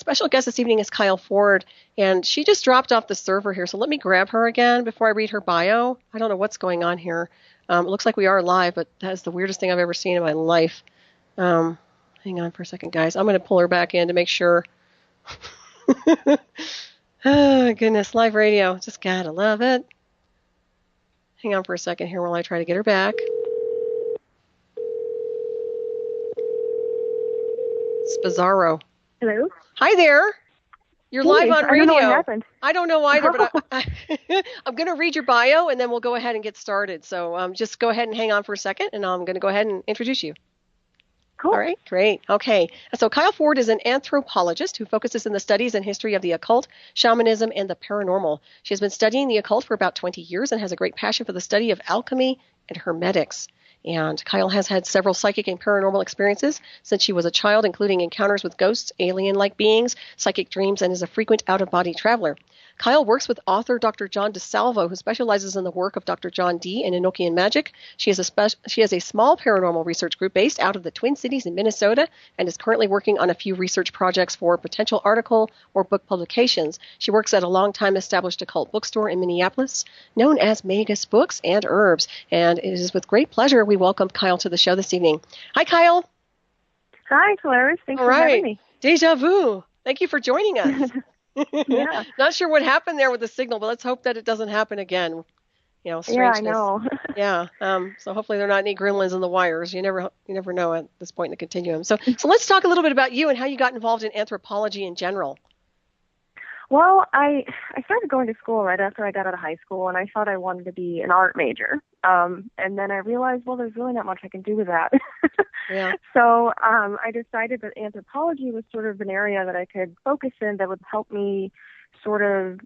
special guest this evening is Kyle Ford, and she just dropped off the server here, so let me grab her again before I read her bio. I don't know what's going on here. It looks like we are live, but that is the weirdest thing I've ever seen in my life. Hang on for a second, guys. I'm going to pull her back in to make sure. Oh, goodness, live radio. Just gotta love it. Hang on for a second here while I try to get her back. It's bizarro. Hello? Hi there. You're live on radio. I don't know what happened. I don't know either, but I'm going to read your bio, and then we'll go ahead and get started. So just go ahead and hang on for a second, and I'm going to go ahead and introduce you. Cool. All right, great. Okay. So Kyle Ford is an anthropologist who focuses in the studies and history of the occult, shamanism, and the paranormal. She has been studying the occult for about 20 years and has a great passion for the study of alchemy and hermetics. And Kyle has had several psychic and paranormal experiences since she was a child, including encounters with ghosts, alien-like beings, psychic dreams, and is a frequent out-of-body traveler. Kyle works with author Dr. John DeSalvo, who specializes in the work of Dr. John Dee and Enochian Magick. She has a small paranormal research group based out of the Twin Cities in Minnesota and is currently working on a few research projects for potential article or book publications. She works at a long-time established occult bookstore in Minneapolis known as Magus Books and Herbs. And it is with great pleasure we welcome Kyle to the show this evening. Hi, Kyle. Hi, Solaris. Thanks for having me. Deja vu. Thank you for joining us. Yeah. Not sure what happened there with the signal, but let's hope that it doesn't happen again. You know, strangeness. Yeah, I know. Yeah. So hopefully there are not any gremlins in the wires. You never know at this point in the continuum. So let's talk a little bit about you and how you got involved in anthropology in general. Well, I started going to school right after I got out of high school, and I thought I wanted to be an art major. And then I realized, well, there's really not much I can do with that. Yeah. So I decided that anthropology was sort of an area that I could focus in that would help me sort of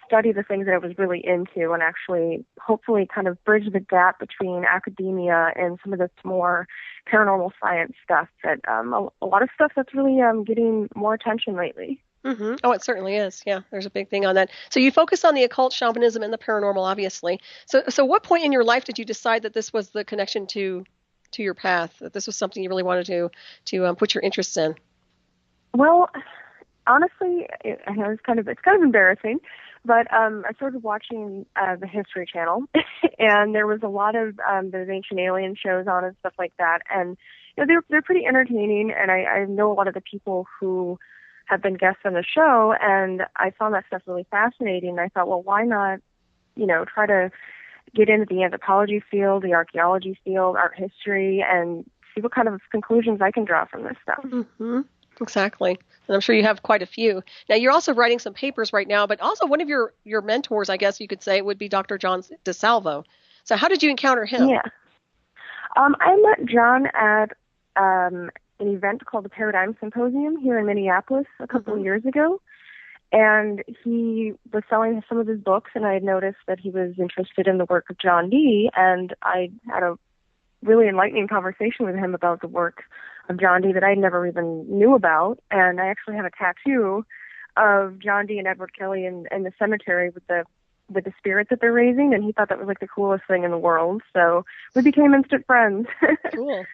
study the things that I was really into and actually hopefully kind of bridge the gap between academia and some of this more paranormal science stuff that a lot of stuff that's really getting more attention lately. Mm-hmm. Oh, it certainly is. Yeah, there's a big thing on that. So you focus on the occult, shamanism, and the paranormal, obviously. So what point in your life did you decide that this was the connection to your path, that this was something you really wanted to put your interest in? Well, honestly, it's kind of embarrassing, but I started watching the History Channel, and there was a lot of those ancient alien shows on and stuff like that, and you know, they're pretty entertaining, and I know a lot of the people who have been guests on the show, and I found that stuff really fascinating. And I thought, well, why not, try to get into the anthropology field, the archaeology field, art history, and see what kind of conclusions I can draw from this stuff. Mm-hmm. Exactly. And I'm sure you have quite a few. Now, you're also writing some papers right now, but also one of your mentors, I guess you could say, would be Dr. John DeSalvo. So how did you encounter him? Yeah. I met John at an event called the Paradigm Symposium here in Minneapolis a couple of years ago. And he was selling some of his books, and I had noticed that he was interested in the work of John Dee, and I had a really enlightening conversation with him about the work of John Dee that I never even knew about. And I actually have a tattoo of John Dee and Edward Kelly in the cemetery with the spirit that they're raising, and he thought that was like the coolest thing in the world. So we became instant friends. Cool.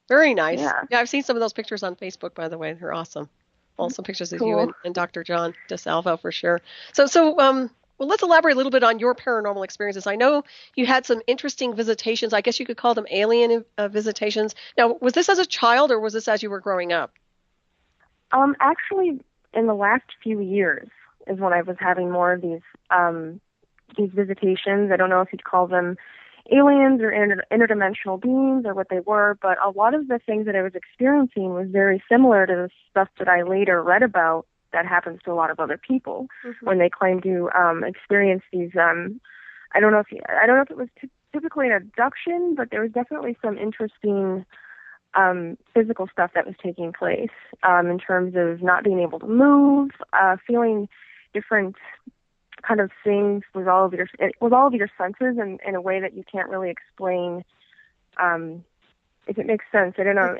Very nice. Yeah, I've seen some of those pictures on Facebook, by the way. They're awesome. Well, some pictures of you and Dr. John DeSalvo for sure. So well, let's elaborate a little bit on your paranormal experiences. I know you had some interesting visitations. I guess you could call them alien visitations. Now, was this as a child or was this as you were growing up? Actually, in the last few years is when I was having more of these visitations. I don't know if you'd call them aliens or interdimensional beings or what they were, but a lot of the things that I was experiencing was very similar to the stuff that I later read about that happens to a lot of other people when they claim to experience these. I don't know if it was typically an abduction, but there was definitely some interesting physical stuff that was taking place in terms of not being able to move, feeling different kind of things with all of your senses in a way that you can't really explain. If it makes sense, I don't know.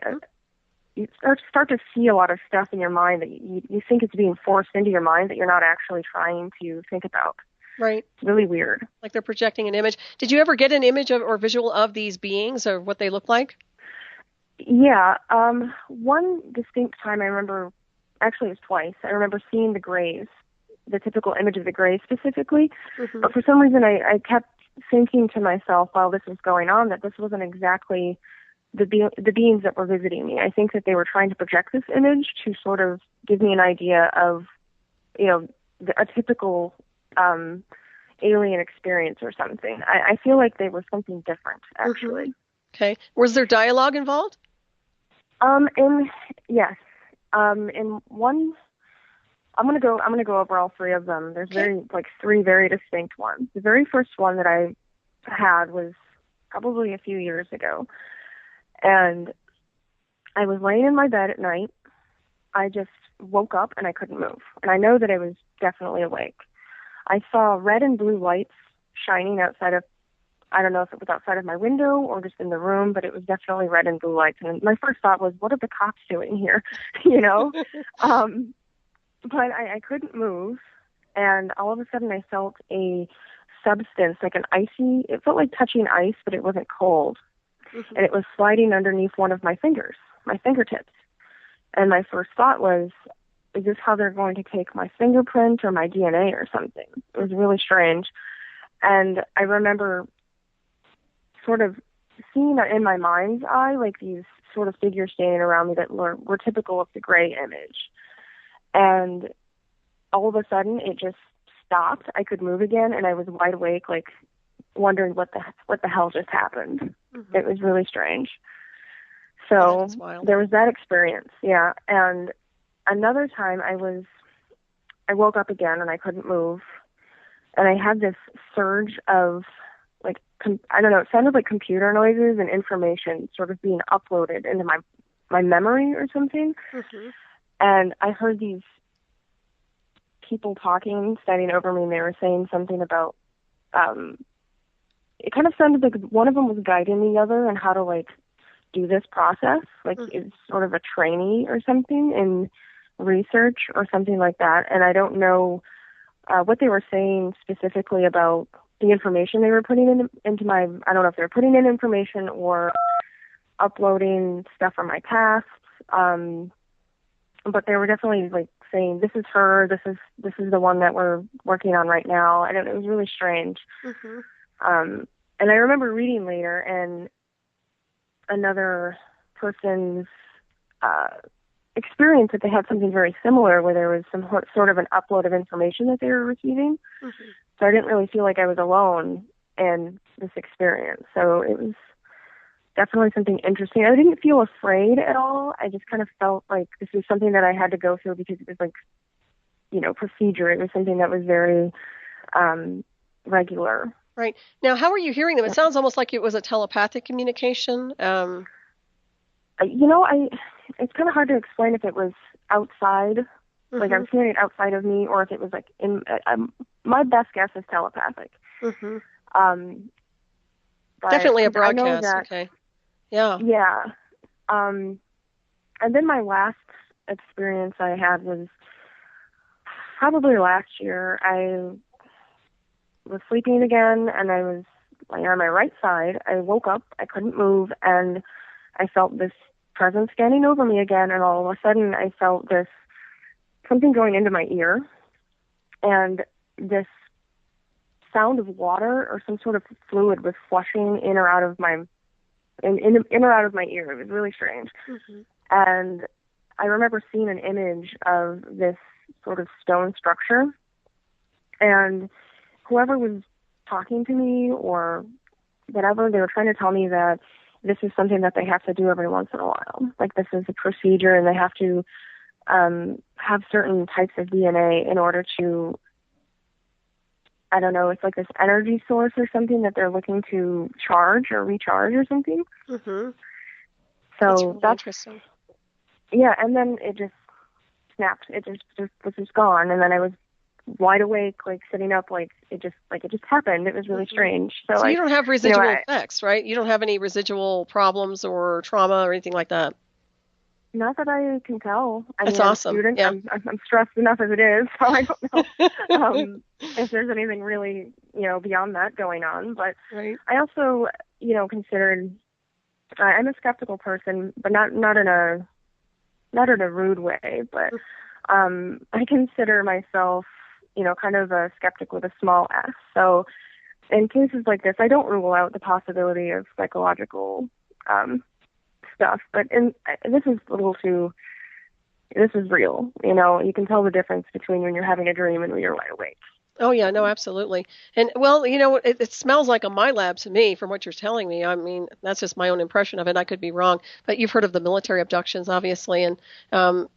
You start to see a lot of stuff in your mind that you think it's being forced into your mind that you're not actually trying to think about. Right. It's really weird. Like they're projecting an image. Did you ever get an image of or visual of these beings or what they look like? Yeah. One distinct time I remember actually it was twice. I remember seeing the grays, the typical image of the grays specifically, Mm-hmm. but for some reason I kept thinking to myself while this was going on that this wasn't exactly the beings that were visiting me. I think that they were trying to project this image to sort of give me an idea of, a typical alien experience or something. I feel like they were something different, actually. Mm-hmm. Okay. Was there dialogue involved? Yes. In one, I'm gonna go over all three of them. There's three very distinct ones. The very first one that I had was probably a few years ago, and I was laying in my bed at night. I just woke up and I couldn't move, and I know that I was definitely awake. I saw red and blue lights shining outside of, I don't know if it was outside of my window or just in the room, but it was definitely red and blue lights. And my first thought was, what are the cops doing here? But I couldn't move. And all of a sudden I felt a substance, like an icy, it felt like touching ice, but it wasn't cold. Mm-hmm. And it was sliding underneath one of my fingers, my fingertips. And my first thought was, is this how they're going to take my fingerprint or my DNA or something? It was really strange. And I remember sort of seeing in my mind's eye, like these sort of figures standing around me that were typical of the gray image. And all of a sudden it just stopped. I could move again, and I was wide awake, like wondering what the hell just happened. Mm-hmm. It was really strange. So there was that experience, yeah. And another time I woke up again and I couldn't move, and I had this surge of, like, I don't know, it sounded like computer noises and information sort of being uploaded into my memory or something. Mm-hmm. And I heard these people talking, standing over me, and they were saying something about, it kind of sounded like one of them was guiding the other on how to, like, do this process, like it's sort of a trainee or something in research or something like that. And I don't know what they were saying specifically about the information they were putting into my, I don't know if they were putting in information or uploading stuff from my past. But they were definitely like saying, this is her, this is the one that we're working on right now. And it was really strange. Mm-hmm. And I remember reading later, and another person's experience that they had something very similar, where there was some sort of an upload of information that they were receiving. Mm-hmm. So I didn't really feel like I was alone in this experience. So it was definitely something interesting. I didn't feel afraid at all. I just kind of felt like this was something that I had to go through because it was like, procedure. It was something that was very regular. Right. Now, how are you hearing them? It sounds almost like it was a telepathic communication. It's kind of hard to explain if it was outside, mm-hmm. like I was hearing it outside of me, or if it was like in. My best guess is telepathic. Mm-hmm. Definitely a broadcast. Okay. Yeah. Yeah. And then my last experience I had was probably last year. I was sleeping again, and I was laying on my right side. I woke up, I couldn't move, and I felt this presence standing over me again, and all of a sudden I felt this something going into my ear, and this sound of water or some sort of fluid was flushing in or out of my in or out of my ear. It was really strange. Mm-hmm. And I remember seeing an image of this sort of stone structure, and whoever was talking to me or whatever, they were trying to tell me that this is something that they have to do every once in a while. Like, this is a procedure, and they have to have certain types of DNA in order to, I don't know, it's like this energy source or something that they're looking to charge or recharge or something. Mm-hmm. So that's interesting. Yeah, and then it just snapped. It just was just gone, and then I was wide awake, like sitting up, like it just happened. It was really strange. So you don't have residual effects, right? You don't have any residual problems or trauma or anything like that. Not that I can tell. That's awesome. Student, yeah. I'm stressed enough as it is, so I don't know if there's anything really, beyond that going on. But right. I also, considered I'm a skeptical person, but not in a rude way. But I consider myself, kind of a skeptic with a small s. So in cases like this, I don't rule out the possibility of psychological stuff. But this is this is real. You can tell the difference between when you're having a dream and when you're wide awake. Oh, yeah, no, absolutely. And, well, it smells like a my lab to me from what you're telling me. I mean, that's just my own impression of it. I could be wrong. But you've heard of the military abductions, obviously. And,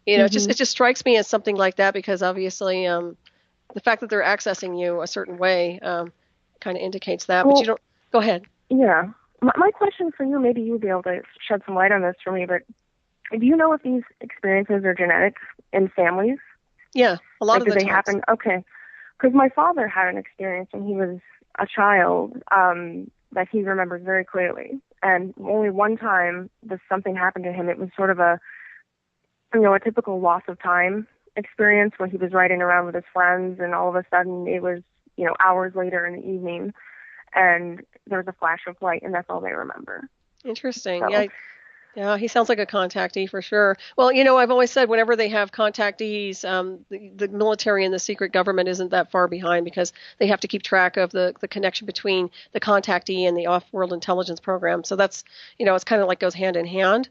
it just strikes me as something like that because, obviously, the fact that they're accessing you a certain way kind of indicates that. Well, but you don't. Go ahead. Yeah. My question for you, maybe you'd be able to shed some light on this for me, but do you know if these experiences are genetic in families? Yeah, a lot of the times. They happen? Okay. Because my father had an experience when he was a child that he remembers very clearly. And only one time something happened to him. It was sort of a typical loss of time experience where he was riding around with his friends and all of a sudden it was, hours later in the evening and there was a flash of light and that's all they remember. Interesting. So, yeah, he sounds like a contactee for sure. Well, I've always said whenever they have contactees, the military and the secret government isn't that far behind because they have to keep track of the connection between the contactee and the off-world intelligence program. So that's, it's kind of like goes hand in hand.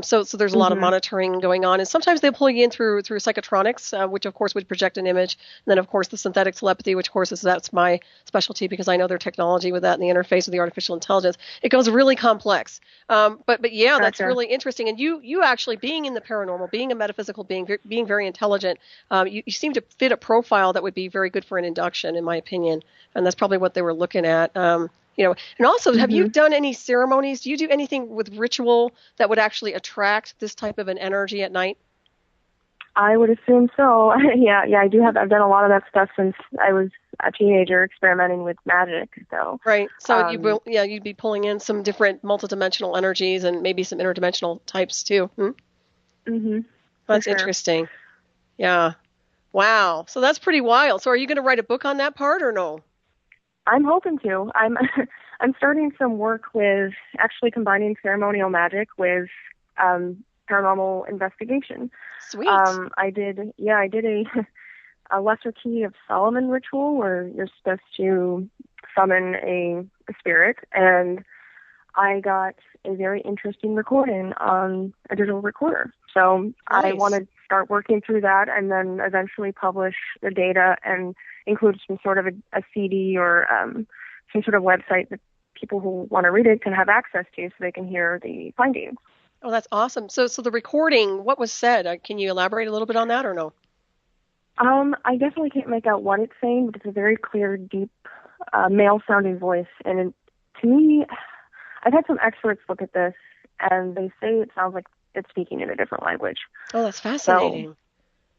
So there's a lot of monitoring going on. And sometimes they pull you in through psychotronics, which, of course, would project an image. And then, of course, the synthetic telepathy, which, of course, that's my specialty because I know their technology with that and the interface with the artificial intelligence. It goes really complex. But yeah, that's really interesting. And you actually being in the paranormal, being a metaphysical being, being very intelligent, you seem to fit a profile that would be very good for an induction, in my opinion. And that's probably what they were looking at. And also, have you done any ceremonies? Do you do anything with ritual that would actually attract this type of an energy at night? I would assume so. Yeah, I do have. I've done a lot of that stuff since I was a teenager, experimenting with magic. So right. So you'd be pulling in some different multidimensional energies and maybe some interdimensional types too. That's interesting. Yeah. Wow. So that's pretty wild. So are you going to write a book on that part or no? I'm hoping to. I'm starting some work with actually combining ceremonial magic with paranormal investigation. Sweet. I did a lesser key of Solomon ritual where you're supposed to summon a spirit, and I got a very interesting recording on a digital recorder. So nice. I want to start working through that and then eventually publish the data and include some sort of a CD or some sort of website that people who want to read it can have access to so they can hear the findings. Oh, that's awesome. So the recording, what was said? Can you elaborate a little bit on that or no? I definitely can't make out what it's saying, but it's a very clear, deep, male-sounding voice. And to me, I've had some experts look at this, and they say it sounds like it's speaking in a different language. Oh, that's fascinating.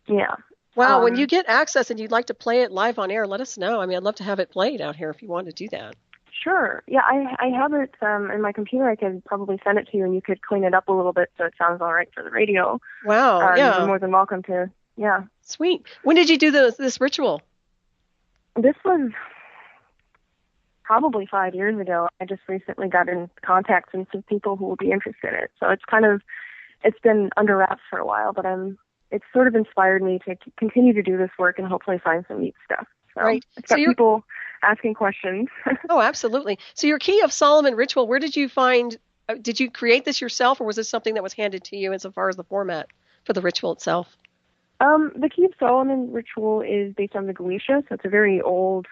So, yeah. Wow, when you get access and you'd like to play it live on air, let us know. I mean, I'd love to have it played out here if you want to do that. Sure. Yeah, I have it in my computer. I could probably send it to you, and you could clean it up a little bit so it sounds all right for the radio. Wow, yeah. You're more than welcome to, yeah. Sweet. When did you do this ritual? This was probably 5 years ago. I just recently got in contact with some people who will be interested in it. So it's been under wraps for a while, but it's sort of inspired me to continue to do this work and hopefully find some neat stuff. So right. It's got people asking questions. Oh, absolutely. So your Key of Solomon ritual, where did you find, did you create this yourself or was this something that was handed to you insofar as the format for the ritual itself? The Key of Solomon ritual is based on the Goetia, so it's a very old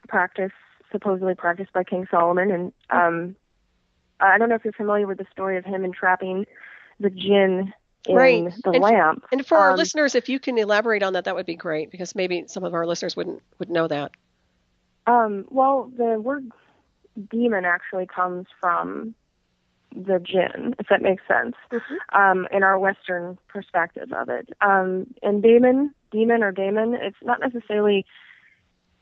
practice, supposedly practiced by King Solomon. And I don't know if you're familiar with the story of him entrapping the jinn in the lamp. And for our listeners, if you can elaborate on that, that would be great, because maybe some of our listeners would know that. Well, the word demon actually comes from the jinn, if that makes sense, in our Western perspective of it. And demon, it's not necessarily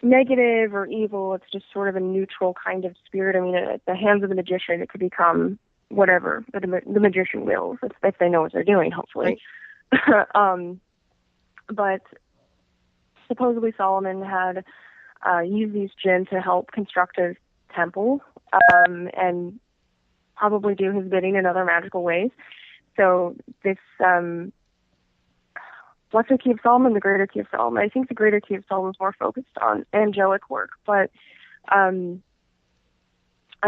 negative or evil. It's just sort of a neutral kind of spirit. I mean, at the hands of the magician, it could become whatever the magician wills, if they know what they're doing, hopefully. Right. But supposedly Solomon had used these jinn to help construct his temple and probably do his bidding in other magical ways. So this Lesser Key of Solomon, the Greater Key of Solomon. I think the Greater Key of Solomon is more focused on angelic work, but I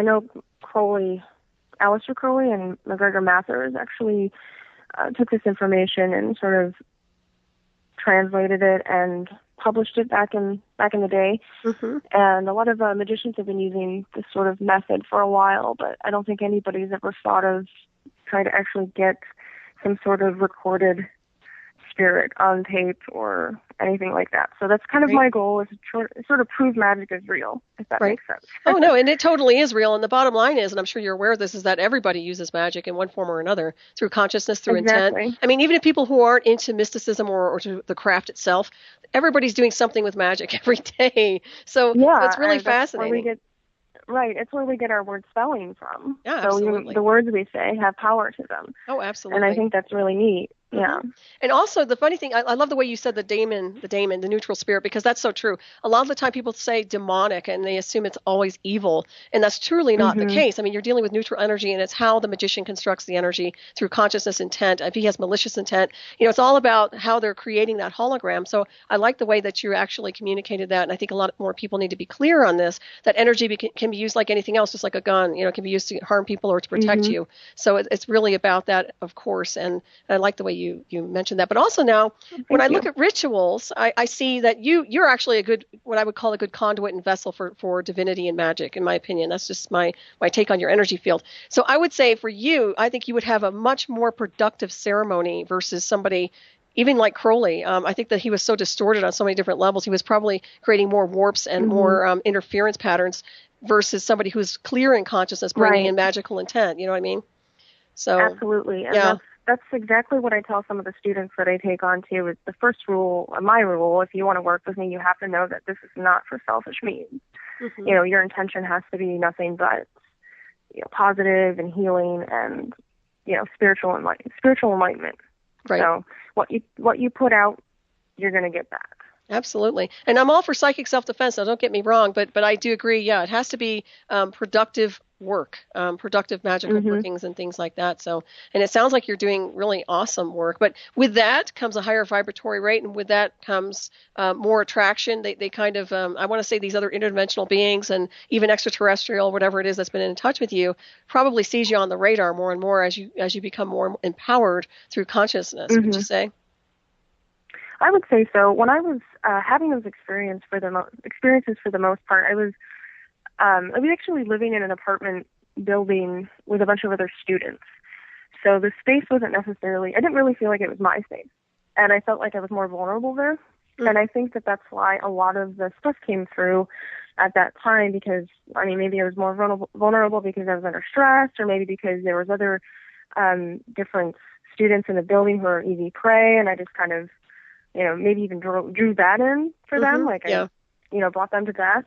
know Aleister Crowley and MacGregor Mathers actually took this information and sort of translated it and published it back in the day. Mm-hmm. And a lot of magicians have been using this sort of method for a while, but I don't think anybody's ever thought of trying to actually get some sort of recorded spirit on tape or anything like that. So that's kind of my goal, is to sort of prove magic is real, if that makes sense. Oh, no, and it totally is real. And the bottom line is, and I'm sure you're aware of this, is that everybody uses magic in one form or another, through consciousness, through intent. I mean, even if people who aren't into mysticism or to the craft itself, everybody's doing something with magic every day. So it's really fascinating. It's where we get our word spelling from. Yeah, so absolutely. The words we say have power to them. Oh, absolutely. And I think that's really neat. Mm-hmm. Yeah. And also, the funny thing, I love the way you said the daemon, the neutral spirit, because that's so true. A lot of the time people say demonic and they assume it's always evil, and that's truly not the case. I mean, you're dealing with neutral energy, and it's how the magician constructs the energy through consciousness intent. If he has malicious intent, it's all about how they're creating that hologram. So I like the way that you actually communicated that, and I think a lot more people need to be clear on this, that energy can be used like anything else, just like a gun. It can be used to harm people or to protect you. So it's really about that, of course, and I like the way you mentioned that. But also now, when I look at rituals, I see that you're actually what I would call a good conduit and vessel for divinity and magic, in my opinion. That's just my take on your energy field. So I would say for you, I think you would have a much more productive ceremony versus somebody, even like Crowley. I think that he was so distorted on so many different levels. He was probably creating more warps and more interference patterns versus somebody who's clear in consciousness, bringing in magical intent. You know what I mean? So absolutely. And that's exactly what I tell some of the students that I take on too. Is the first rule, my rule, if you want to work with me, you have to know that this is not for selfish means. Mm-hmm. Your intention has to be nothing but positive and healing and spiritual enlightenment. Right. So what you put out, you're going to get back. Absolutely. And I'm all for psychic self-defense, now don't get me wrong, but I do agree, it has to be productive work, productive magical workings and things like that. So, and it sounds like you're doing really awesome work, but with that comes a higher vibratory rate, and with that comes more attraction. They kind of, I want to say these other interdimensional beings and even extraterrestrial, whatever it is that's been in touch with you, probably sees you on the radar more and more as you become more empowered through consciousness, would you say? I would say so. When I was having those experiences for the most part, I was actually living in an apartment building with a bunch of other students. So the space wasn't necessarily, I didn't really feel like it was my space. And I felt like I was more vulnerable there. Mm-hmm. And I think that that's why a lot of the stuff came through at that time, because, maybe I was more vulnerable because I was under stress, or maybe because there was other different students in the building who were easy prey, and I just kind of, maybe even drew that in for them, I brought them to that.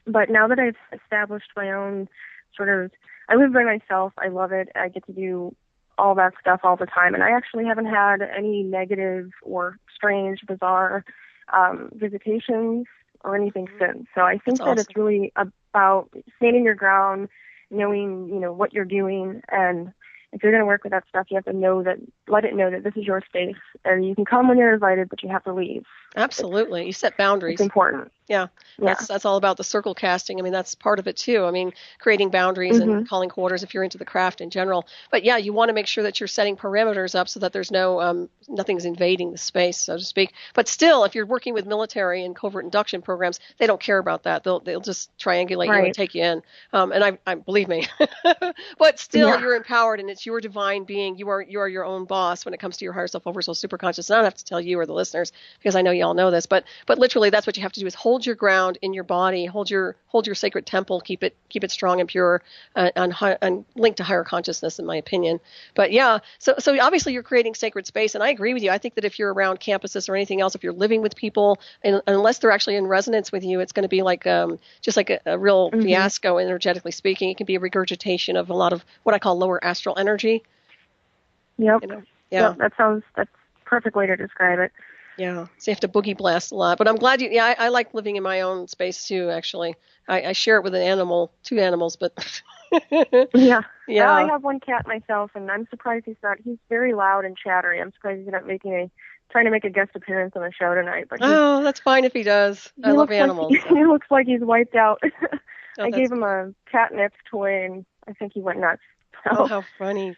But now that I've established my own I live by myself, I love it, I get to do all that stuff all the time, and I actually haven't had any negative or strange, bizarre visitations or anything since. So I think that it's really about standing your ground, knowing, what you're doing, and if you're going to work with that stuff, you have to let it know that this is your space, and you can come when you're invited, but you have to leave. Absolutely. You set boundaries. It's important. Yeah. That's all about the circle casting. That's part of it too. Creating boundaries and calling quarters if you're into the craft in general. But you want to make sure that you're setting parameters up so that there's nothing's invading the space, so to speak. But still, if you're working with military and covert induction programs, they don't care about that. They'll just triangulate you and take you in. And I believe me. But still, you're empowered, and it's your divine being. You are your own boss when it comes to your higher self, oversoul, superconscious. And I don't have to tell you or the listeners, because I know you all know this, but literally that's what you have to do, is hold your ground in your body, hold your sacred temple, keep it strong and pure, and linked to higher consciousness, in my opinion. But so obviously you're creating sacred space, and I agree with you. I think that if you're around campuses or anything else, if you're living with people, and unless they're actually in resonance with you, it's going to be like just like a real fiasco, energetically speaking. It can be a regurgitation of a lot of what I call lower astral energy. Yep. Yep, that's a perfect way to describe it. Yeah, so you have to boogie blast a lot. But I'm glad I like living in my own space too, actually. I share it with two animals, but... Yeah. I have one cat myself, and I'm surprised he's very loud and chattery. I'm surprised he's not making a trying to make a guest appearance on the show tonight. But oh, that's fine if he does. I love animals. Like, he looks like he's wiped out. Oh, I gave him a catnip toy, and I think he went nuts. So. Oh, how funny.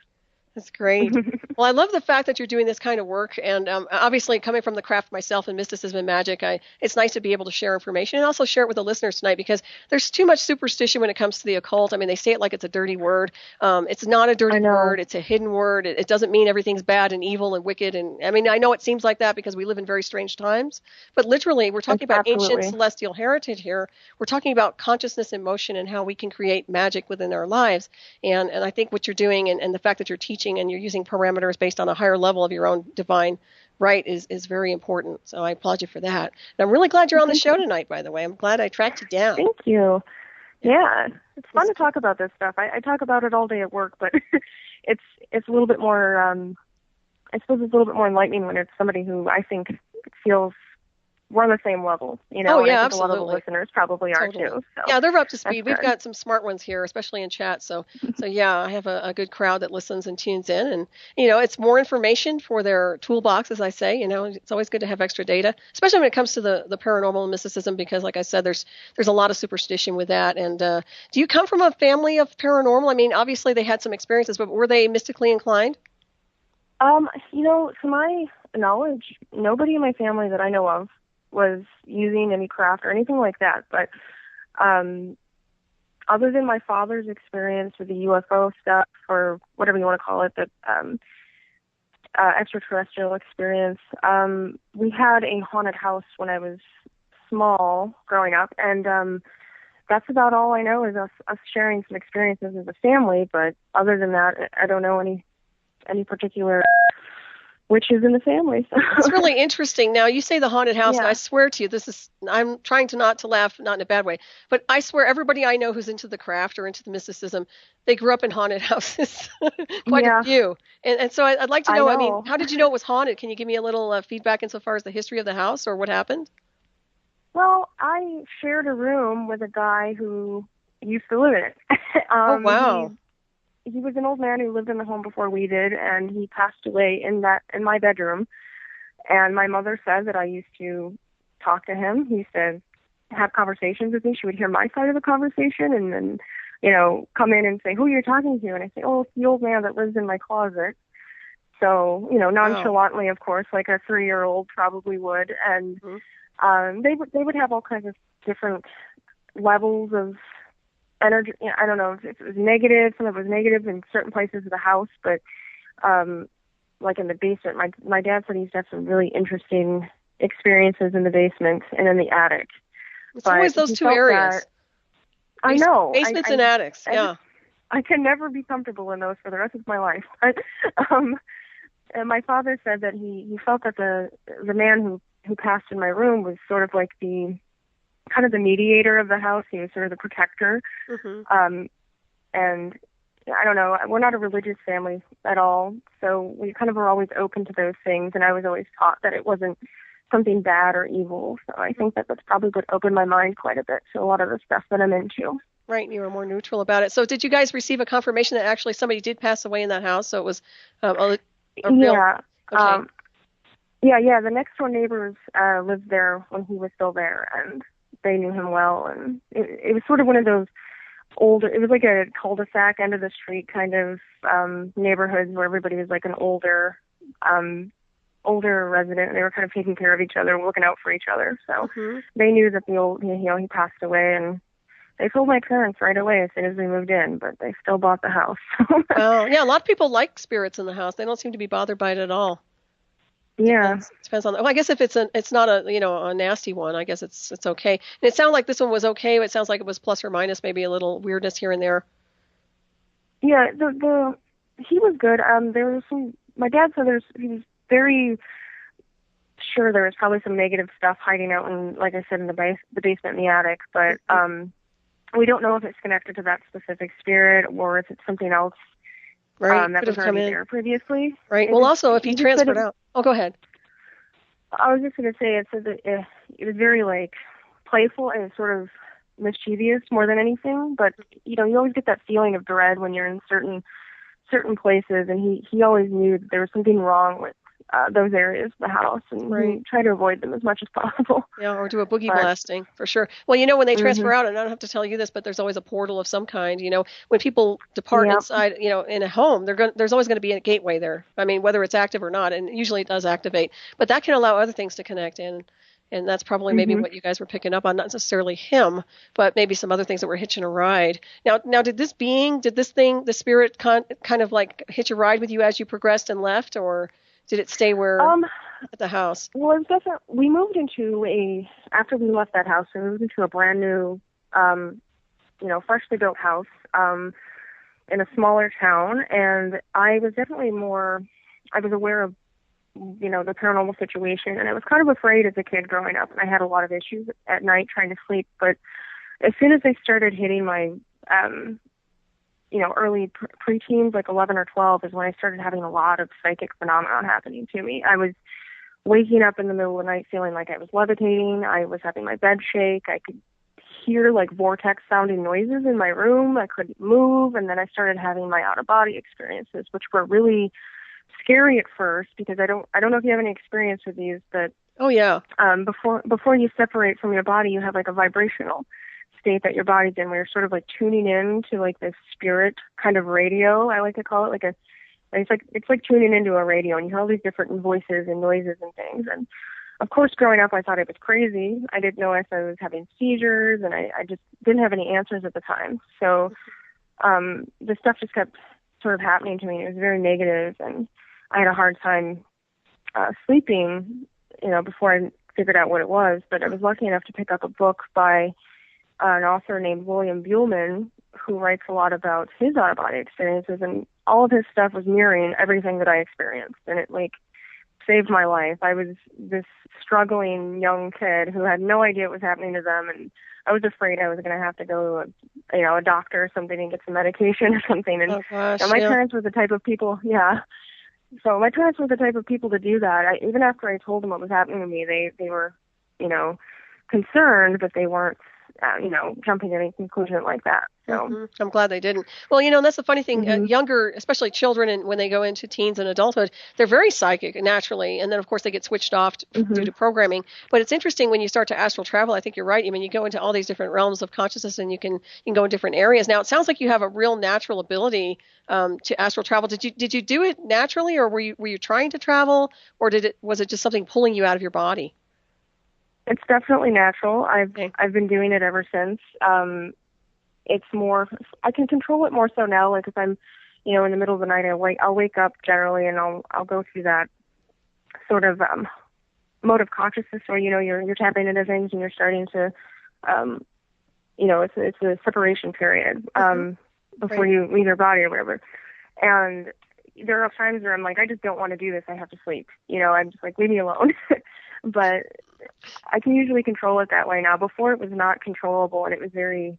That's great. Well, I love the fact that you're doing this kind of work, and obviously coming from the craft myself and mysticism and magic, it's nice to be able to share information and also share it with the listeners tonight, because there's too much superstition when it comes to the occult. I mean, they say it like it's a dirty word. It's not a dirty word. It's a hidden word. It doesn't mean everything's bad and evil and wicked. And I mean, I know it seems like that because we live in very strange times, but literally we're talking about ancient celestial heritage here. We're talking about consciousness and motion and how we can create magic within our lives. And I think what you're doing and the fact that you're teaching and you're using parameters based on a higher level of your own divine right is very important. So I applaud you for that. And I'm really glad you're on the show tonight, by the way. I'm glad I tracked you down. Thank you. Yeah, it's fun to talk about this stuff. I talk about it all day at work, but it's a little bit more, I suppose it's a little bit more enlightening when it's somebody who I think feels we're on the same level, you know. Oh, yeah, and I think absolutely. a lot of the listeners probably are too. So yeah, they're up to speed. We've got some smart ones here, especially in chat. So yeah, I have a good crowd that listens and tunes in, and you know, it's more information for their toolbox, as I say. You know, it's always good to have extra data, especially when it comes to the paranormal and mysticism, because, like I said, there's a lot of superstition with that. And do you come from a family of paranormal? I mean, obviously they had some experiences, but were they mystically inclined? You know, to my knowledge, nobody in my family that I know of was using any craft or anything like that. But other than my father's experience with the UFO stuff, or whatever you want to call it, the extraterrestrial experience, we had a haunted house when I was small growing up, and that's about all I know is us sharing some experiences as a family. But other than that, I don't know any particular witches in the family. So. It's really interesting. Now, you say the haunted house, and I swear to you, I'm trying to not to laugh, not in a bad way, but I swear everybody I know who's into the craft or into the mysticism, they grew up in haunted houses, quite a few. And so I'd like to know, I mean, how did you know it was haunted? Can you give me a little feedback insofar as the history of the house or what happened? Well, I shared a room with a guy who used to live in it. Oh, wow. He was an old man who lived in the home before we did, and he passed away in my bedroom. And my mother said that I used to talk to him. He used to have conversations with me. She would hear my side of the conversation and then, you know, come in and say, "Who you're talking to?" And I say, "Oh, it's the old man that lives in my closet." So, you know, nonchalantly, of course, like a 3-year-old probably would. And they would have all kinds of different levels of energy. I don't know if it was negative. Some of it was negative in certain places of the house, but like in the basement, my dad said he used to have some really interesting experiences in the basement and in the attic. It's always those two areas. I know. Basements and attics, yeah. I can never be comfortable in those for the rest of my life. And my father said that he felt that the man who passed in my room was sort of like the kind of the mediator of the house. He was sort of the protector. And I don't know, we're not a religious family at all, so we kind of were always open to those things, and I was always taught that it wasn't something bad or evil. So I think that's probably what opened my mind quite a bit to a lot of the stuff that I'm into. Right, you were more neutral about it. So did you guys receive a confirmation that actually somebody did pass away in that house? So it was a real... Okay. Yeah, the next door neighbors lived there when he was still there, and they knew him well, and it was sort of one of those older, it was like a cul-de-sac, end of the street kind of neighborhoods where everybody was like an older resident, and they were kind of taking care of each other, looking out for each other. So they knew that he passed away, and they told my parents right away as soon as we moved in, but they still bought the house. Oh, yeah, a lot of people like spirits in the house. They don't seem to be bothered by it at all. Yeah. Depends on. Well, I guess if it's not a nasty one, I guess it's okay. And it sounded like this one was okay, but it sounds like it was plus or minus, maybe a little weirdness here and there. Yeah, he was good. There was some. My dad said he was very sure there was probably some negative stuff hiding out in, like I said, in the basement and the attic, but we don't know if it's connected to that specific spirit or if it's something else. Right, that was already there previously. Right. Well, also, if he transferred out. Oh, go ahead. I was just going to say, it was very, like, playful and sort of mischievous more than anything. But, you know, you always get that feeling of dread when you're in certain places. And he always knew that there was something wrong with those areas of the house, and Right. try to avoid them as much as possible. Yeah, or do a boogie blasting for sure. Well, when they transfer out, and I don't have to tell you this, but there's always a portal of some kind. When people depart Yep. inside, in a home, there's always going to be a gateway there. I mean, whether it's active or not, and usually it does activate, but that can allow other things to connect in. And that's probably maybe what you guys were picking up on, not necessarily him, but maybe some other things that were hitching a ride. Now, did this thing, the spirit, kind of like hitch a ride with you as you progressed and left, or did it stay at the house? Well, it's definitely, we moved after we left that house, we moved into a brand new, freshly built house in a smaller town, and I was definitely I was aware of the paranormal situation, and I was kind of afraid as a kid growing up, and I had a lot of issues at night trying to sleep. But as soon as I started hitting my early preteens, like 11 or 12, is when I started having a lot of psychic phenomenon happening to me. I was waking up in the middle of the night feeling like I was levitating. I was having my bed shake. I could hear like vortex sounding noises in my room. I couldn't move, and then I started having my out of body experiences, which were really scary at first, because I don't know if you have any experience with these, but oh yeah, before you separate from your body, you have like a vibrational state that your body's in, where you're sort of like tuning in to like this spirit kind of radio. I like to call it it's like tuning into a radio, and you hear all these different voices and noises and things. And of course, growing up, I thought I was crazy. I didn't know if I was having seizures, and I just didn't have any answers at the time. So this stuff just kept sort of happening to me. It was very negative, and I had a hard time sleeping, before I figured out what it was. But I was lucky enough to pick up a book by an author named William Buhlman, who writes a lot about his out-of-body experiences, and all of his stuff was mirroring everything that I experienced, and it saved my life. I was this struggling young kid who had no idea what was happening to them, and I was afraid I was going to have to go to a doctor or something and get some medication or something. And oh gosh, my parents were the type of people, So my parents were the type of people to do that. Even after I told them what was happening to me, they were, concerned, but they weren't, jumping to any conclusion like that. So I'm glad they didn't. Well, that's the funny thing. Younger, especially children, and when they go into teens and adulthood, they're very psychic naturally, and then of course they get switched off due to programming. But it's interesting when you start to astral travel. I think you're right. I mean, you go into all these different realms of consciousness, and you can go in different areas. Now, it sounds like you have a real natural ability to astral travel. Did you do it naturally, or were you trying to travel, or was it just something pulling you out of your body? It's definitely natural. I've been doing it ever since. It's more, I can control it more so now. Like if I'm, in the middle of the night, I'll wake up generally, and I'll go through that sort of mode of consciousness where you're tapping into things, and you're starting to, it's a separation period before you leave your body or whatever. And there are times where I'm like, I just don't want to do this. I have to sleep. I'm just like, leave me alone. But I can usually control it that way now. Before, it was not controllable, and it was very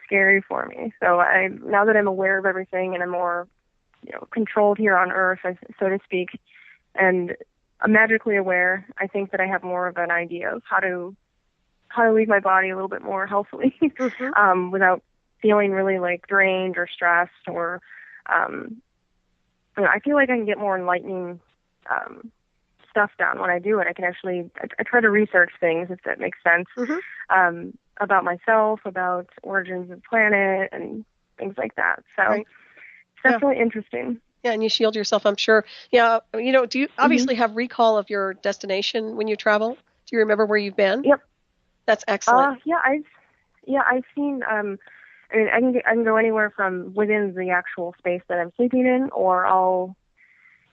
scary for me. So now that I'm aware of everything, and I'm more, controlled here on Earth, so to speak, and I'm magically aware, I think that I have more of an idea of how to leave my body a little bit more healthily, without feeling really like drained or stressed, or I feel like I can get more enlightening stuff done when I do it. I can actually, I try to research things, if that makes sense, about myself, about origins of the planet, and things like that. So it's definitely interesting. Yeah, and you shield yourself, I'm sure. Yeah, do you obviously have recall of your destination when you travel? Do you remember where you've been? Yep. That's excellent. I've seen, I can go anywhere from within the actual space that I'm sleeping in, or I'll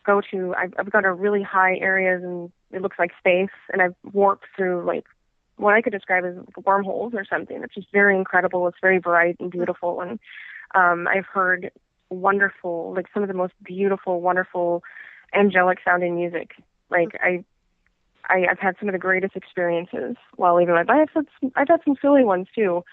go to, I've got a really high areas, and it looks like space, and I've warped through like what I could describe as wormholes or something. It's just very incredible. It's very bright and beautiful, and I've heard wonderful, like some of the most beautiful, wonderful, angelic sounding music. Like I've had some of the greatest experiences while leaving my body. I've had some silly ones too.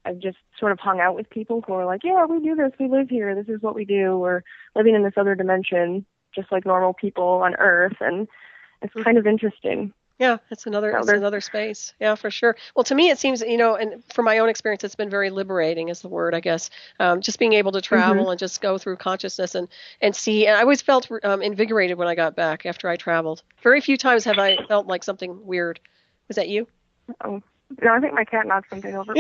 I've just sort of hung out with people who are like, yeah, we do this, we live here, this is what we do, we're living in this other dimension, just like normal people on Earth, and it's kind of interesting. Yeah, it's another space. Yeah, for sure. Well, to me, it seems, and from my own experience, it's been very liberating is the word, I guess. Just being able to travel and just go through consciousness and see. And I always felt invigorated when I got back after I traveled. Very few times have I felt like something weird. Was that you? Oh, no, I think my cat knocked something over.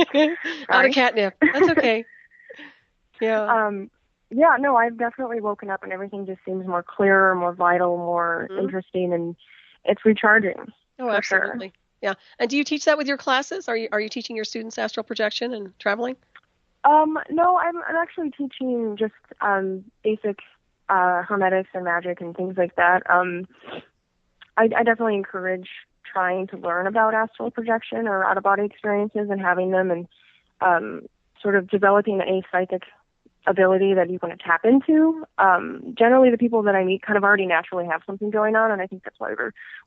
Out of catnip. That's okay. Yeah. Yeah, no, I've definitely woken up and everything just seems more clearer, more vital, more interesting, and it's recharging. Oh, absolutely. Sure. Yeah. And do you teach that with your classes? Are you teaching your students astral projection and traveling? No, I'm actually teaching just basic hermetics and magic and things like that. I definitely encourage trying to learn about astral projection or out-of-body experiences and having them and sort of developing a psychic ability that you want to tap into. Generally, the people that I meet kind of already naturally have something going on, and I think that's why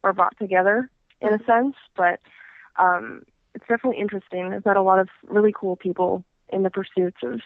we're brought together in a sense. But it's definitely interesting. I've got a lot of really cool people in the pursuits of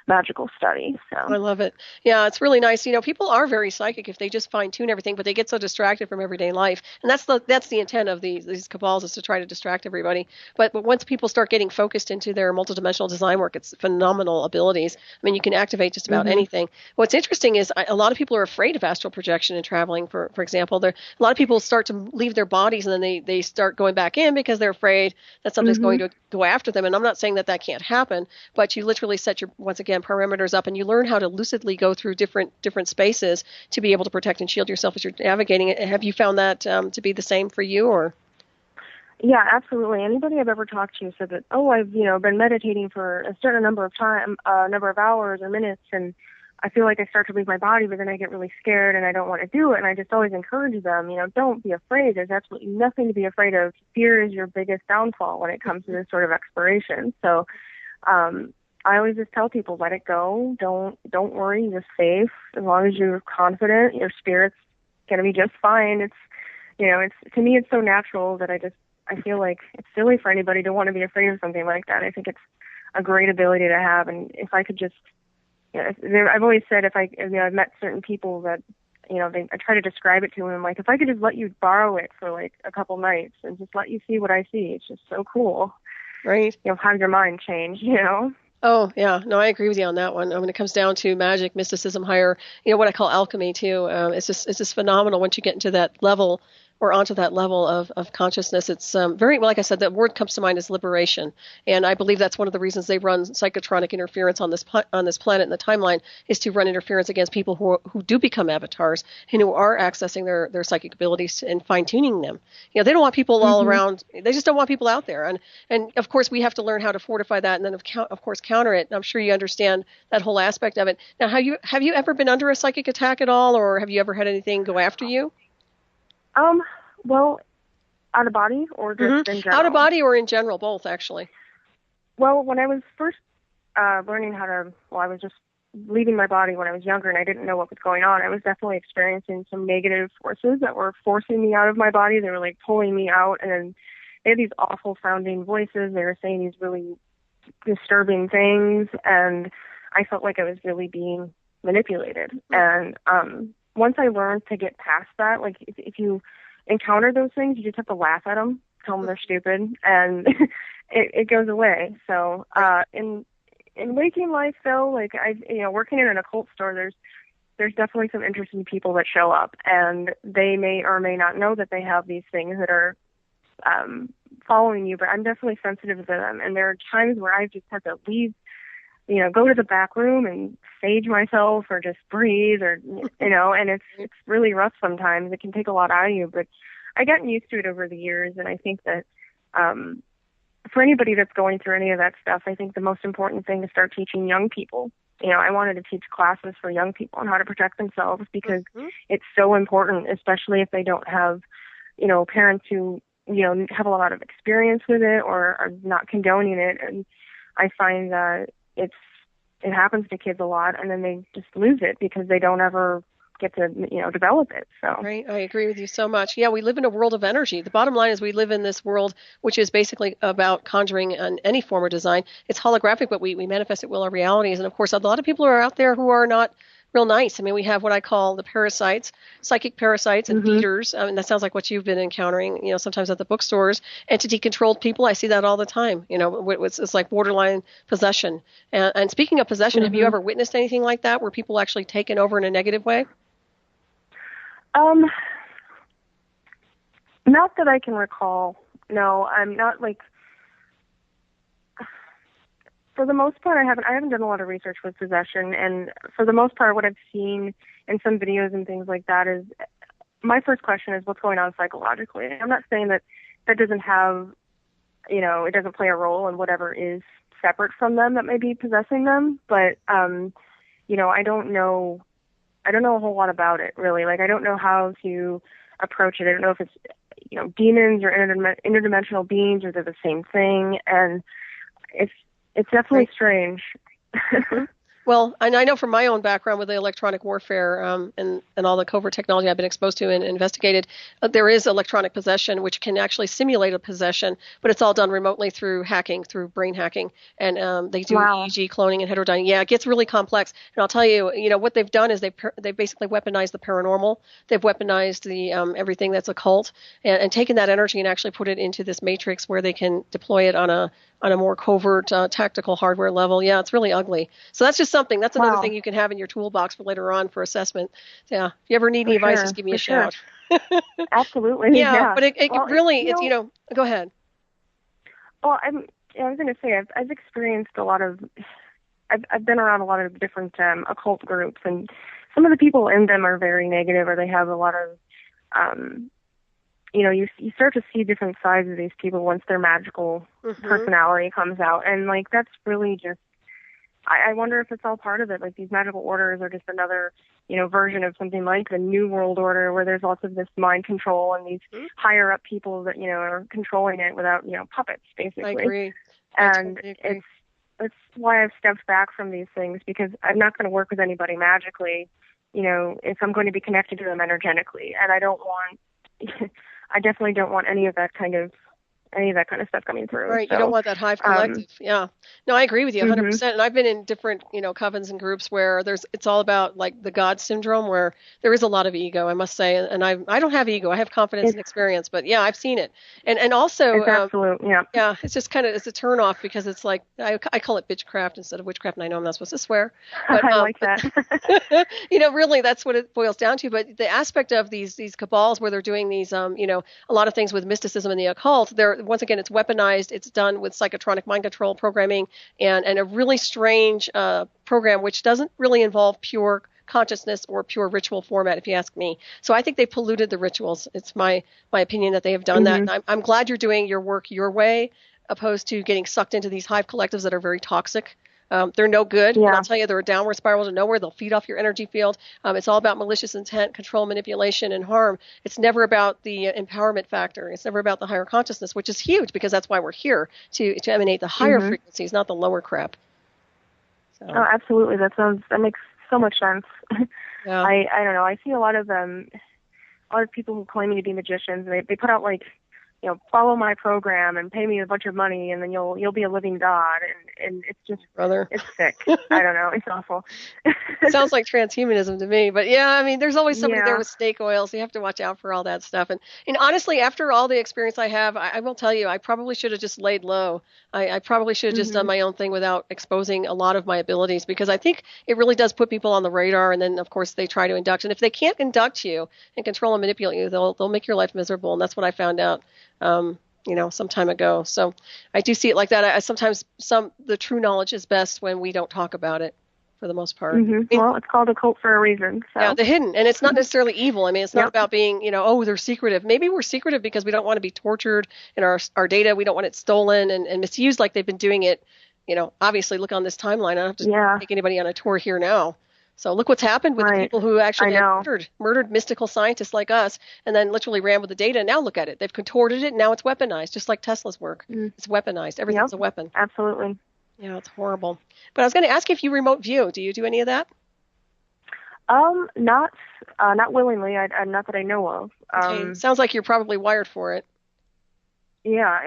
magical study. So I love it. Yeah, it's really nice. People are very psychic if they just fine tune everything, but they get so distracted from everyday life. And that's the intent of these cabals, is to try to distract everybody. But once people start getting focused into their multidimensional design work, it's phenomenal abilities. I mean, you can activate just about anything. What's interesting is a lot of people are afraid of astral projection and traveling. For example, a lot of people start to leave their bodies and then they start going back in because they're afraid that something's going to go after them. And I'm not saying that can't happen, but you literally set your, once again, parameters up, and you learn how to lucidly go through different spaces to be able to protect and shield yourself as you're navigating it. Have you found that to be the same for you, or? Yeah, absolutely. Anybody I've ever talked to said that, I've been meditating for a certain number of hours or minutes, and I feel like I start to leave my body, but then I get really scared and I don't want to do it. And I just always encourage them, don't be afraid. There's absolutely nothing to be afraid of. Fear is your biggest downfall when it comes to this sort of exploration. So, I always just tell people, let it go. Don't worry. You're safe. As long as you're confident, your spirit's going to be just fine. It's to me, it's so natural that I feel like it's silly for anybody to want to be afraid of something like that. I think it's a great ability to have. And if I could just, I've always said I've met certain people that, I try to describe it to them. Like, if I could just let you borrow it for like a couple nights and just let you see what I see, it's just so cool. Right. Have your mind change, Oh, yeah. No, I agree with you on that one. When it comes down to magic, mysticism, higher, what I call alchemy too, it's just phenomenal once you get into that level or onto that level of consciousness. It's very, like I said, that word comes to mind is liberation. And I believe that's one of the reasons they run psychotronic interference on this planet in the timeline, is to run interference against people who do become avatars and who are accessing their psychic abilities and fine-tuning them. They don't want people all around. They just don't want people out there. And of course, we have to learn how to fortify that and then, of course, counter it. And I'm sure you understand that whole aspect of it. Now, have you ever been under a psychic attack at all, or have you ever had anything go after you? Well, out of body or just in general? Out of body or in general, both, actually. Well, when I was first learning I was just leaving my body when I was younger and I didn't know what was going on. I was definitely experiencing some negative forces that were forcing me out of my body. They were like pulling me out, and then they had these awful sounding voices. They were saying these really disturbing things, and I felt like I was really being manipulated. And once I learned to get past that, like if you encounter those things, you just have to laugh at them, tell them they're stupid, and it goes away. So in waking life, though, like working in an occult store, there's definitely some interesting people that show up, and they may or may not know that they have these things that are following you, but I'm definitely sensitive to them. And there are times where I've just had to leave, go to the back room and sage myself or just breathe or, and it's really rough sometimes. It can take a lot out of you, but I've gotten used to it over the years. And I think that for anybody that's going through any of that stuff, I think the most important thing is start teaching young people. I wanted to teach classes for young people on how to protect themselves because it's so important, especially if they don't have, parents who, have a lot of experience with it or are not condoning it. And I find that it happens to kids a lot, and then they just lose it because they don't ever get to, develop it. So right, I agree with you so much. Yeah, we live in a world of energy. The bottom line is we live in this world which is basically about conjuring on any form of design. It's holographic, but we manifest it with our realities. And of course, a lot of people are out there who are not real nice. I mean, we have what I call the parasites, psychic parasites and Mm-hmm. feeders. I mean, that sounds like what you've been encountering, sometimes at the bookstores. Entity-controlled people, I see that all the time. It's like borderline possession. And speaking of possession, have you Mm-hmm. ever witnessed anything like that where people actually taken over in a negative way? Not that I can recall. No, I'm not like. For the most part, I haven't done a lot of research with possession, and for the most part, what I've seen in some videos and things like that is, my first question is what's going on psychologically. I'm not saying that doesn't have, it doesn't play a role in whatever is separate from them that may be possessing them, but I don't know a whole lot about it really. Like I don't know how to approach it. I don't know if it's demons or interdimensional beings, or they're the same thing, and it's definitely Right. strange. Well, and I know from my own background with the electronic warfare and all the covert technology I've been exposed to and investigated, there is electronic possession, which can actually simulate a possession, but it's all done remotely through hacking, through brain hacking. And they do Wow. EEG cloning and heterodyning. Yeah, it gets really complex. And I'll tell you, what they've done is they've basically weaponized the paranormal. They've weaponized the everything that's occult and taken that energy and actually put it into this matrix where they can deploy it on a more covert tactical hardware level. Yeah, it's really ugly. So that's just something. That's another thing you can have in your toolbox for later on for assessment. Yeah. If you ever need any advice, just give me a shout. Absolutely. Yeah, but it Well, really, go ahead. Well, I was going to say I've experienced a lot of. I've been around a lot of different occult groups, and some of the people in them are very negative, or they have a lot of you start to see different sides of these people once their magical personality comes out. And, like, that's really just, I wonder if it's all part of it. Like, these magical orders are just another, version of something like the New World Order, where there's lots of this mind control and these higher-up people that, are controlling it without, puppets, basically. I agree. And I totally agree. it's why I've stepped back from these things, because I'm not going to work with anybody magically, if I'm going to be connected to them energetically. And I don't want... I definitely don't want any of that kind of stuff coming through. Right, so, you don't want that hive collective. Yeah. No, I agree with you 100%. And I've been in different, covens and groups where it's all about like the God syndrome, where there is a lot of ego, I must say. And I don't have ego. I have confidence and experience, but yeah, I've seen it. And also, it's absolute, yeah. Yeah, it's just it's a turn off, because it's like, I call it bitchcraft instead of witchcraft, and I know I'm not supposed to swear. But, I like that. Really, that's what it boils down to. But the aspect of these cabals where they're doing these, a lot of things with mysticism and the occult, once again, it's weaponized. It's done with psychotronic mind control programming and a really strange program, which doesn't really involve pure consciousness or pure ritual format, if you ask me. So I think they polluted the rituals. It's my opinion that they have done that. And I'm glad you're doing your work your way, opposed to getting sucked into these hive collectives that are very toxic. They're no good. Yeah. And I'll tell you, they're a downward spiral to nowhere. They'll feed off your energy field. It's all about malicious intent, control, manipulation, and harm. It's never about the empowerment factor. It's never about the higher consciousness, which is huge, because that's why we're here, to emanate the higher frequencies, not the lower crap. So. Oh, absolutely. That makes so much sense. Yeah. I don't know. I see a lot of people who claim to be magicians, and they put out like, follow my program and pay me a bunch of money, and then you'll be a living god, and it's just, brother, it's sick. I don't know, it's awful. It sounds like transhumanism to me, but yeah, I mean, there's always somebody there with snake oil, so you have to watch out for all that stuff. And honestly, after all the experience I have, I will tell you, I probably should have just laid low. I probably should have just done my own thing without exposing a lot of my abilities, because I think it really does put people on the radar, and then of course they try to induct, and if they can't induct you and control and manipulate you, they'll make your life miserable, and that's what I found out. Some time ago. So I do see it like that. I sometimes the true knowledge is best when we don't talk about it, for the most part. Well, it's called occult for a reason. So. Yeah, the hidden, and it's not necessarily evil. I mean, it's not about being, they're secretive. Maybe we're secretive because we don't want to be tortured in our data. We don't want it stolen and misused like they've been doing it. Obviously, look on this timeline. I don't have to take anybody on a tour here now. So look what's happened with the people who actually murdered mystical scientists like us, and then literally ran with the data. And now look at it. They've contorted it, and now it's weaponized, just like Tesla's work. It's weaponized. Everything's a weapon. Absolutely. Yeah, it's horrible. But I was going to ask you if you remote view. Do you do any of that? Not willingly. Not that I know of. Okay. Sounds like you're probably wired for it. Yeah,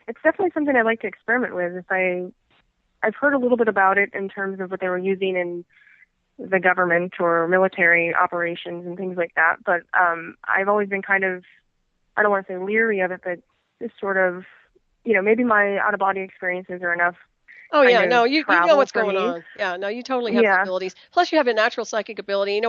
it's definitely something I'd like to experiment with. I've heard a little bit about it in terms of what they were using in the government or military operations and things like that. But I've always been kind of, I don't want to say leery of it, but just sort of, maybe my out-of-body experiences are enough. Oh, yeah, no, you know what's going on. Yeah, no, you totally have the abilities. Plus, you have a natural psychic ability.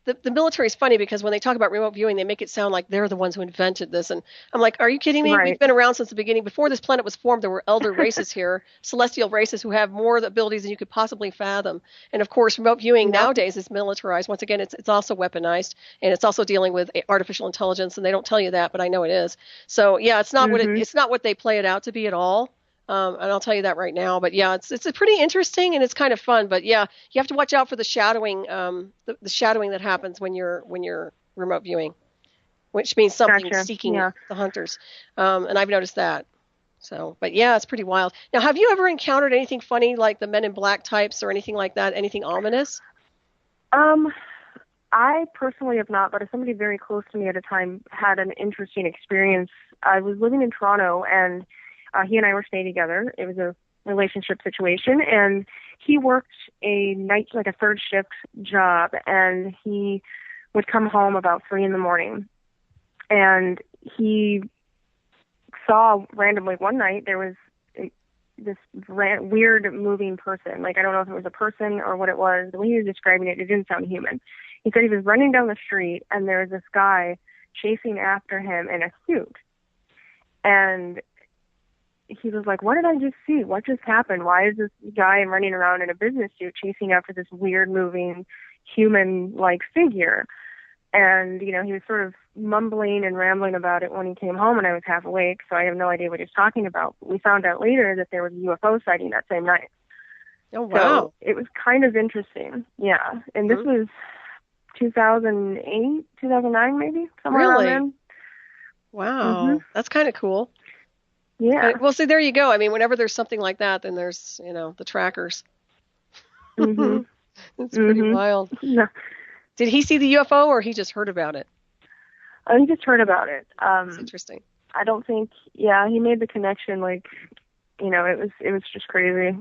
The military is funny because when they talk about remote viewing, they make it sound like they're the ones who invented this. And I'm like, are you kidding me? Right. We've been around since the beginning. Before this planet was formed, there were elder races here, celestial races who have more abilities than you could possibly fathom. And, of course, remote viewing nowadays is militarized. Once again, it's also weaponized, and it's also dealing with artificial intelligence, and they don't tell you that, but I know it is. So, yeah, it's not it's not what they play it out to be at all. And I'll tell you that right now. But yeah, it's a pretty interesting and it's kind of fun. But yeah, you have to watch out for the shadowing, the shadowing that happens when you're remote viewing, which means something seeking the hunters. And I've noticed that. So, but yeah, it's pretty wild. Now, have you ever encountered anything funny like the Men in Black types or anything like that? Anything ominous? I personally have not, but somebody very close to me at a time had an interesting experience. I was living in Toronto and he and I were staying together. It was a relationship situation, and he worked a night, like a third shift job, and he would come home about 3 a.m. And he saw randomly one night there was this weird moving person. Like, I don't know if it was a person or what it was. The way he was describing it, it didn't sound human. He said he was running down the street, and there was this guy chasing after him in a suit. And he was like, what did I just see? What just happened? Why is this guy running around in a business suit chasing after this weird moving human-like figure? And, he was sort of mumbling and rambling about it when he came home, and I was half awake, so I have no idea what he was talking about. We found out later that there was a UFO sighting that same night. Oh, wow. So it was kind of interesting. Yeah. And this was 2008, 2009 maybe, somewhere around then. Wow. That's kind of cool. Yeah. Well, see, there you go. I mean, whenever there's something like that, then there's, the trackers. It's pretty wild. Yeah. Did he see the UFO or he just heard about it? He just heard about it. That's interesting. I don't think, he made the connection, like, it was just crazy.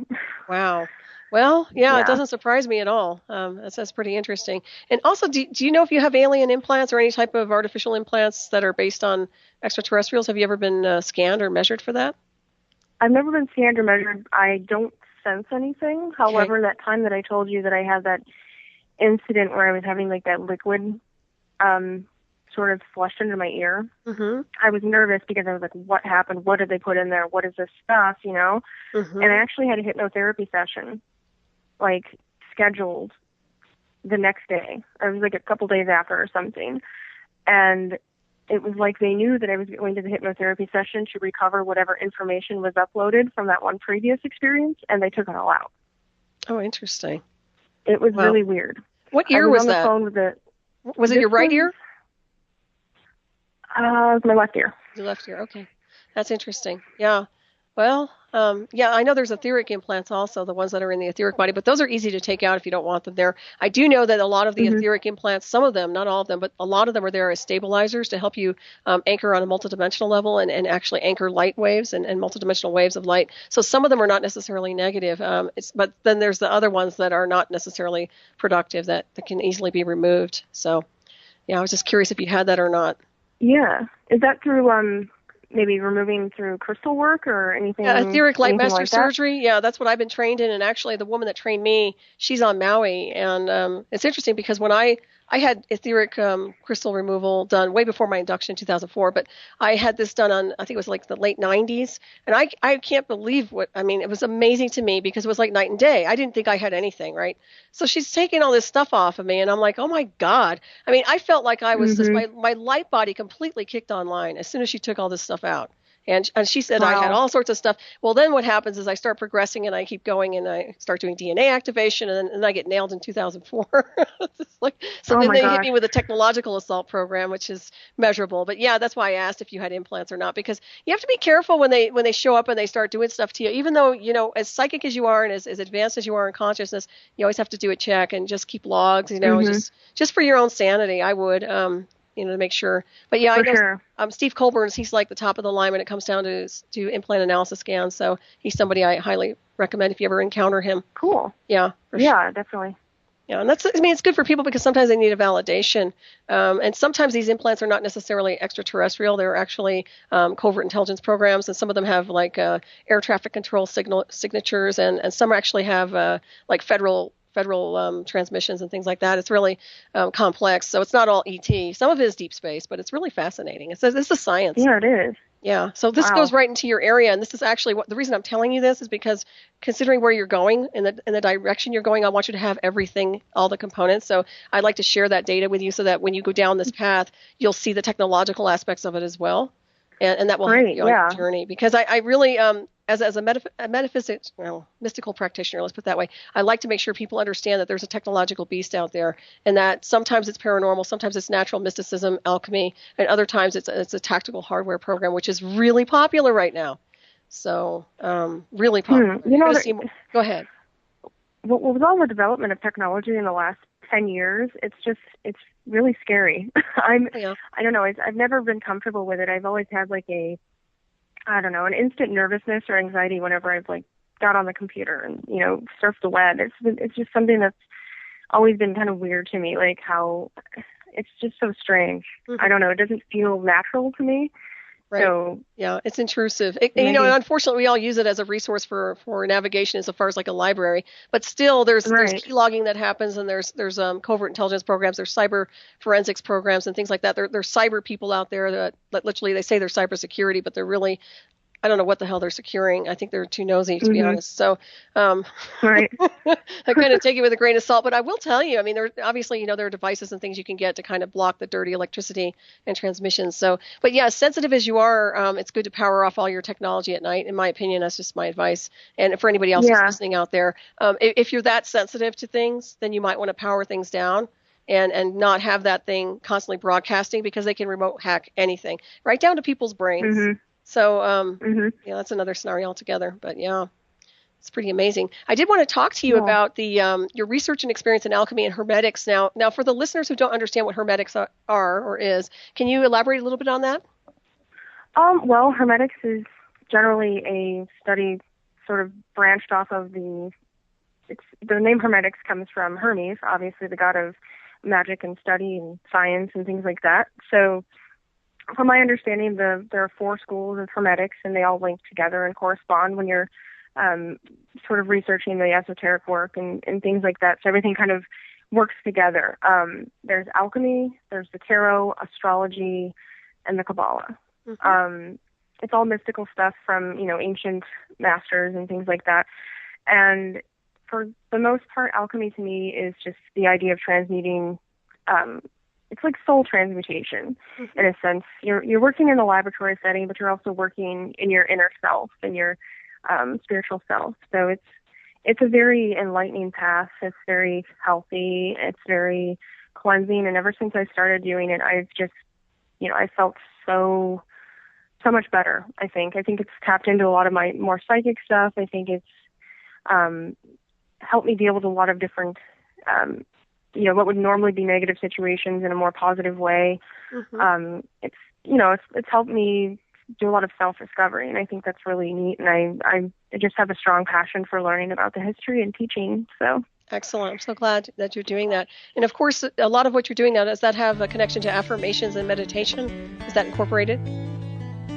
Wow. Well, yeah, it doesn't surprise me at all. That's pretty interesting. And also, do you know if you have alien implants or any type of artificial implants that are based on extraterrestrials? Have you ever been scanned or measured for that? I've never been scanned or measured. I don't sense anything. However, that time that I told you that I had that incident where I was having like that liquid sort of flushed into my ear, I was nervous because I was like, what happened? What did they put in there? What is this stuff, And I actually had a hypnotherapy session, like, scheduled the next day. It was like a couple days after or something. And it was like they knew that I was going to the hypnotherapy session to recover whatever information was uploaded from that one previous experience, and they took it all out. Oh, interesting. It was really weird. What ear was that? On the phone with was it your right ear? It was my left ear. Your left ear, okay. That's interesting. Yeah. Well, I know there's etheric implants also, the ones that are in the etheric body, but those are easy to take out if you don't want them there. I do know that a lot of the etheric implants, some of them, not all of them, but a lot of them are there as stabilizers to help you anchor on a multidimensional level and actually anchor light waves and multidimensional waves of light. So some of them are not necessarily negative, but then there's the other ones that are not necessarily productive that can easily be removed. So, I was just curious if you had that or not. Yeah. Is that through maybe removing through crystal work or anything? Yeah, etheric light master like surgery. Yeah, that's what I've been trained in. And actually, the woman that trained me, she's on Maui. And it's interesting because when I had etheric crystal removal done way before my induction in 2004, but I had this done on, I think it was like the late 90s. And I can't believe it was amazing to me because it was like night and day. I didn't think I had anything, right? So she's taking all this stuff off of me and I'm like, oh my God. I mean, I felt like I was just, my light body completely kicked online as soon as she took all this stuff out. And she said I had all sorts of stuff. Well, then what happens is I start progressing and I keep going and I start doing DNA activation and then I get nailed in 2004. Then they hit me with a technological assault program, which is measurable. But yeah, that's why I asked if you had implants or not, because you have to be careful when they show up and they start doing stuff to you. Even though, as psychic as you are and as advanced as you are in consciousness, you always have to do a check and just keep logs, just for your own sanity, I would. To make sure. But yeah, I know Steve Colburn's, he's like the top of the line when it comes down to implant analysis scans. So he's somebody I highly recommend if you ever encounter him. Cool. Yeah. Yeah, definitely. Yeah, and it's good for people because sometimes they need a validation. And sometimes these implants are not necessarily extraterrestrial. They're actually covert intelligence programs, and some of them have like air traffic control signatures, and some actually have like federal transmissions and things like that. It's really complex. So it's not all ET. Some of it is deep space, but it's really fascinating. It's a science. Yeah, it is. Yeah, so this goes right into your area, and this is actually the reason I'm telling you this is because considering where you're going in the direction you're going, I want you to have everything, all the components. So I'd like to share that data with you so that when you go down this path, you'll see the technological aspects of it as well, and that will help you on your journey. Because I really, as a metaphysics, mystical practitioner, let's put it that way, I like to make sure people understand that there's a technological beast out there, and that sometimes it's paranormal, sometimes it's natural mysticism, alchemy, and other times it's a tactical hardware program, which is really popular right now. So really popular. Go ahead. With all the development of technology in the last 10 years, it's really scary. I don't know. I've never been comfortable with it. I've always had like an instant nervousness or anxiety whenever I've like got on the computer and, surfed the web. It's just something that's always been kind of weird to me, like how it's just so strange. Mm-hmm. I don't know. It doesn't feel natural to me. Right. So, yeah, it's intrusive. And unfortunately, we all use it as a resource for navigation insofar as like a library. But still, there's key logging that happens, and there's covert intelligence programs, there's cyber forensics programs, and things like that. There's cyber people out there that literally they say they're cybersecurity, but they're really, I don't know what the hell they're securing. I think they're too nosy, to be honest. So, right. I kind of take it with a grain of salt. But I will tell you, I mean, there obviously, there are devices and things you can get to kind of block the dirty electricity and transmissions. So, but yeah, as sensitive as you are, it's good to power off all your technology at night. In my opinion, that's just my advice. And for anybody else who's listening out there, if you're that sensitive to things, then you might want to power things down. And not have that thing constantly broadcasting, because they can remote hack anything, right down to people's brains. Mm-hmm. So, that's another scenario altogether. But yeah, it's pretty amazing. I did want to talk to you about the your research and experience in alchemy and hermetics. Now, for the listeners who don't understand what hermetics are or is, can you elaborate a little bit on that? Well, hermetics is generally a study sort of branched off of the name Hermetics comes from Hermes, obviously the god of magic and study and science and things like that. So, from my understanding, there are 4 schools of Hermetics, and they all link together and correspond when you're sort of researching the esoteric work and things like that. So everything kind of works together. There's alchemy, there's the tarot, astrology, and the Kabbalah. Mm-hmm. It's all mystical stuff from, ancient masters and things like that. And for the most part, alchemy to me is just the idea of transmuting it's like soul transmutation, in a sense. You're working in a laboratory setting, but you're also working in your inner self and your spiritual self. So it's a very enlightening path. It's very healthy. It's very cleansing. And ever since I started doing it, I've just, I felt so much better. I think it's tapped into a lot of my more psychic stuff. I think it's helped me deal with a lot of different what would normally be negative situations in a more positive way. Mm-hmm. It's helped me do a lot of self-discovery, and I think that's really neat. And I just have a strong passion for learning about the history and teaching. So excellent. I'm so glad that you're doing that. And of course, a lot of what you're doing now, does that have a connection to affirmations and meditation? Is that incorporated?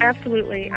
Absolutely.